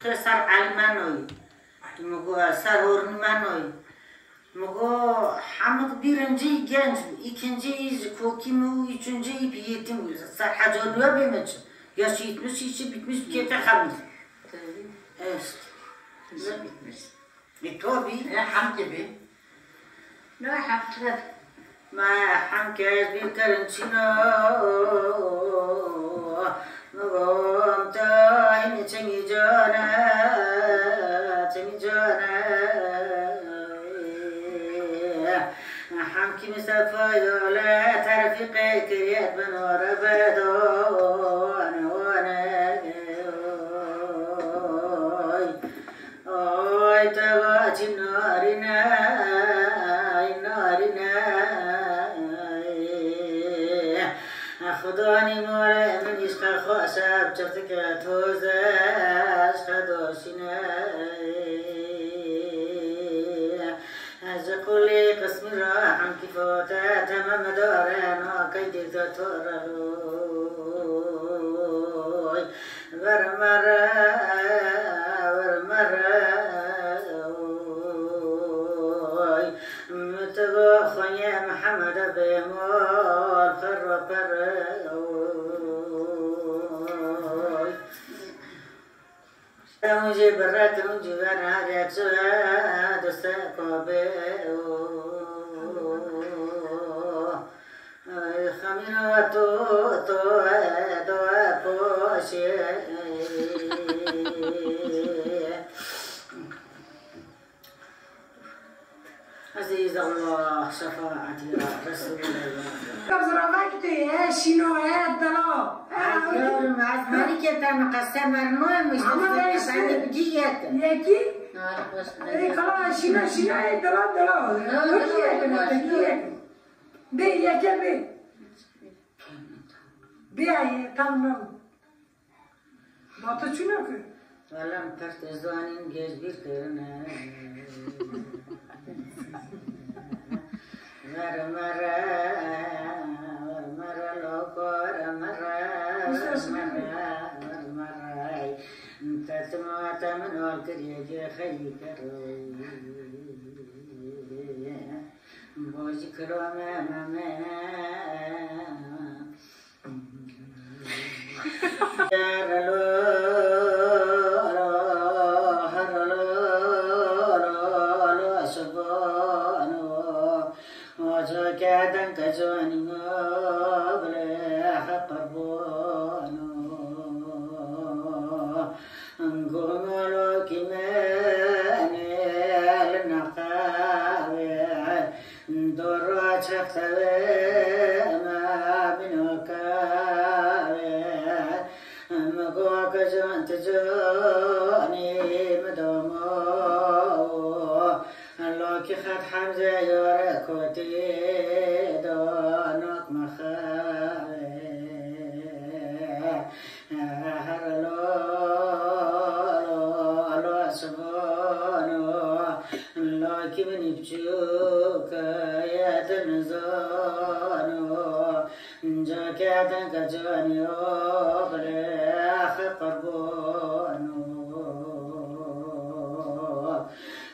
سر علمانوی مگو سر هورنمانوی مگو حمد بیرنجی گنج ikinci kokimu üçüncü biyetim sar hacoluğa bemeç yaşı 70 işi bitmiş kete hamil evet bitmiş tabii ham gibi ne ham ما حم كاس بكرنشنا مقام تاين تني جانا حم كي مسافة يولا ترفيقي كريات بنور بدو وانا اوي تواجي نارنا خداني مورا من عشق خوشب چرت که توزه عشق دوشینه از قولی قسمی را هم کفاته تمام داره ناکی دیتا تو روی ورمره متبا خونی محمد بیمار فر مجھے برات مجھے بنا جاتو دوست کابه خمینو تو پوشه عزيز الله شفاعتي يا رسول الله كبزرامك شنو دلا مالك انت مقسم مرنوع مش بعد بجيت ياكي خلاص شنو دلا بي ياكي بي تمام ما تشنو ولم ترتزوانين جيش بير كرنا مرمرة لوكو مرمرة انت تموت من والكريج خيك بوجي كروما كجواني مبلغ قربانو نقوم لك ماني النقاوي ندور تختوي ما بنوكاوي مقوك جوان تجوني مدومو لك خد حمزة يوركوتي كمن يبجوك يا تنزانو جاك يا تنكجاني وبريخ قربانو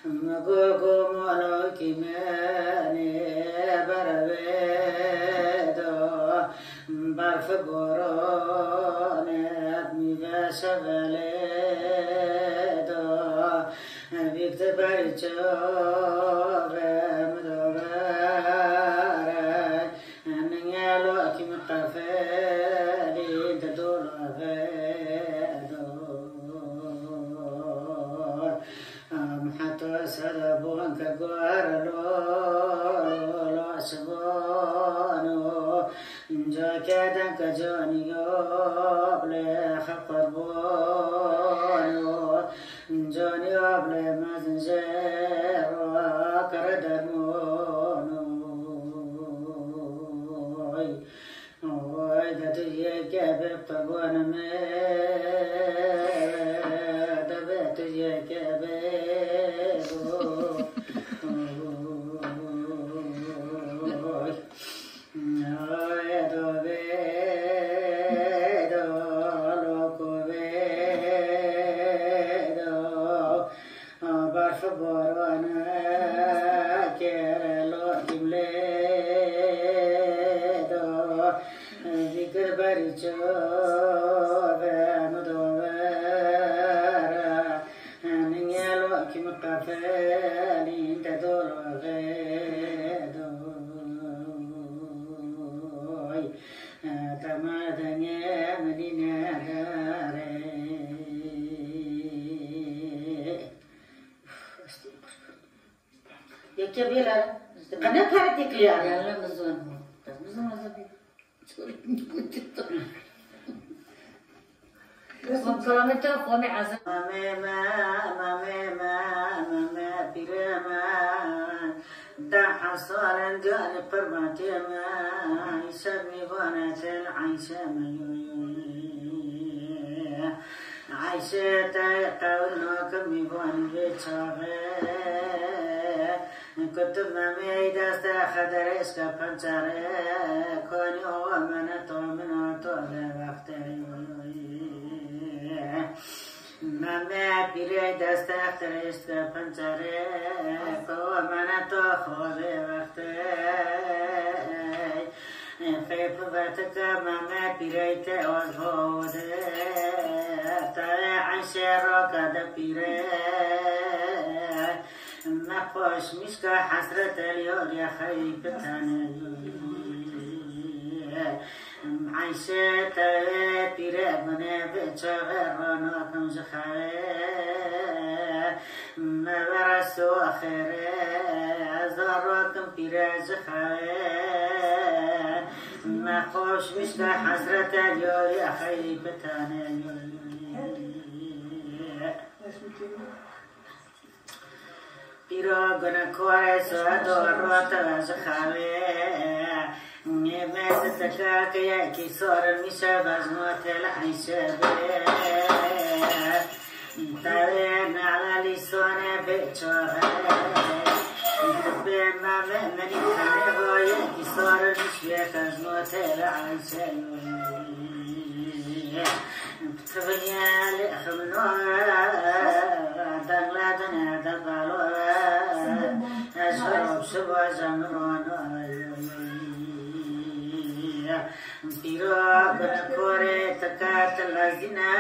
مقوكو مولوك ماني بربيدو برف بوروني ابني بشغليدو بيكتبر جواب مدوبر نيالو أكيم قفالي تدور غيدور حتى سربون كقوار لو أسبانو جاكادا كجاني يوبلي خقربانو جاني أبلي مزنجر وكردمونو وإذا تجيك بقبون دبت تجيك فبرانا كيرلو كمليدو ذكر بريتشو بمدوبرا نيالو كمقفالين تدولو غيدوي تمادني مدينة داري يكتبيلا قناة هارتك لي على لا مزون مزون Solamente come asa. ماما بيرما دا حصار جاني قربتي ما يسمي بنات العيشة عيشة قولنا كم يبون بيتشاغي كتب مامي داستا خدر اسكا پنچاره كوني هو منتو لوقتي مامي پیره داستا خدر اسكا پنچاره كو منتو خوبه وقتي خيف باتك مامي پیره تاوز هوده تاوي عيشه روكا دا پیره ما خوش مشكا حسرة اليوم يا خيبتاني عيشة تيرا بنا بتشغرنا كم زخاء ما برسو آخر أزاركم تيرا زخاء ما خوش مشكا حسرة اليوم يا خيبتاني Pirogana kores adorot azkhave nemes takak ya kisor misabaz motel hisab tare nala lisone bechora bema meni kare ya kisor misbekaz motel hisab تبني لأخمنا دغلتنا دبلوا أشرب سبع زمرنا بيروق نكوري تكات لازنا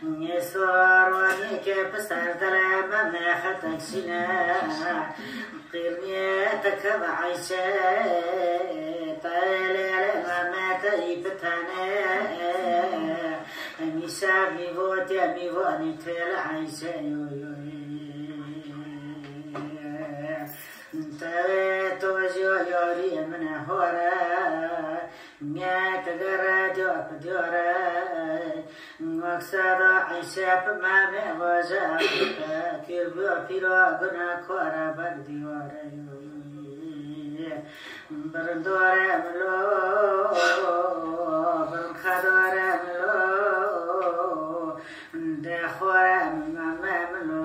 يسوار ونيك بستر دلما ما خطكسنا قرني تكب عيشة طالع ما تيبتنا ميسا ميفوتي ميفوني تيل عيشة تاوي توجو يوري من هورا نيات غراجو بدورا مقصد عيشة بما مغوزا كيربو فيرو غنا كورا برديورا برندورا ملو برنخدورا ملو دخورا ماما ملو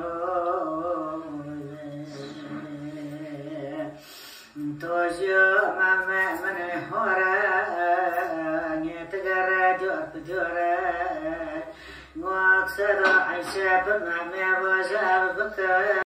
توجو ماما من هورا نيتغرا جوب جورا مقصد عيشة بما مغوزا بكا